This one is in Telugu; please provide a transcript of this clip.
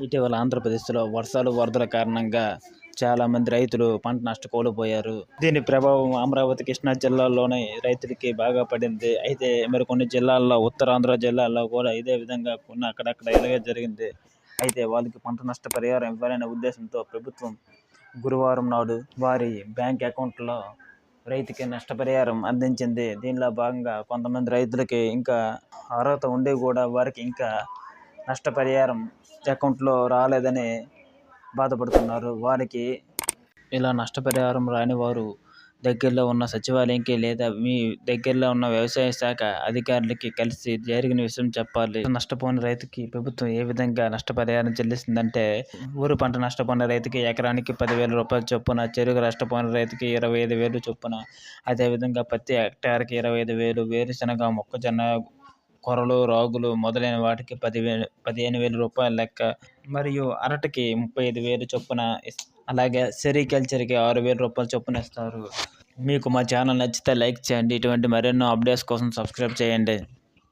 ఇటీవల ఆంధ్రప్రదేశ్లో వర్షాలు వరదల కారణంగా చాలా మంది రైతులు పంట కోల్పోయారు. దీని ప్రభావం అమరావతి, కృష్ణా జిల్లాల్లోని రైతులకి బాగా పడింది. అయితే మరికొన్ని జిల్లాల్లో, ఉత్తరాంధ్ర జిల్లాల్లో కూడా ఇదే విధంగా అక్కడక్కడ ఇలాగే జరిగింది. అయితే వాళ్ళకి పంట నష్ట పరిహారం ఇవ్వాలనే ఉద్దేశంతో ప్రభుత్వం గురువారం నాడు వారి బ్యాంక్ అకౌంట్లో రైతుకి నష్టపరిహారం అందించింది. దీనిలో భాగంగా కొంతమంది రైతులకి ఇంకా అర్హత ఉండి కూడా వారికి ఇంకా నష్టపరిహారం అకౌంట్లో రాలేదని బాధపడుతున్నారు. వారికి ఇలా నష్టపరిహారం రాని వారు దగ్గరలో ఉన్న సచివాలయంకి లేదా మీ దగ్గరలో ఉన్న వ్యవసాయ శాఖ అధికారులకి కలిసి జరిగిన విషయం చెప్పాలి. నష్టపోయిన రైతుకి ప్రభుత్వం ఏ విధంగా నష్టపరిహారం చెల్లిస్తుందంటే, ఊరు పంట నష్టపోయిన రైతుకి ఎకరానికి 10,000 రూపాయల చొప్పున, చెరుకు నష్టపోయిన రైతుకి 25,000 చొప్పున, అదేవిధంగా పత్తి హెక్టార్కి 25,000, వేరుశనగ, మొక్కజొన్న, కొరలు, రాగులు మొదలైన వాటికి 15,000 రూపాయల లెక్క, మరియు అరటికి 35,000 చొప్పున, అలాగే సెరికల్చర్కి 6,000 రూపాయల చొప్పున ఇస్తారు. మీకు మా ఛానల్ నచ్చితే లైక్ చేయండి. ఇటువంటి మరెన్నో అప్డేట్స్ కోసం సబ్స్క్రైబ్ చేయండి.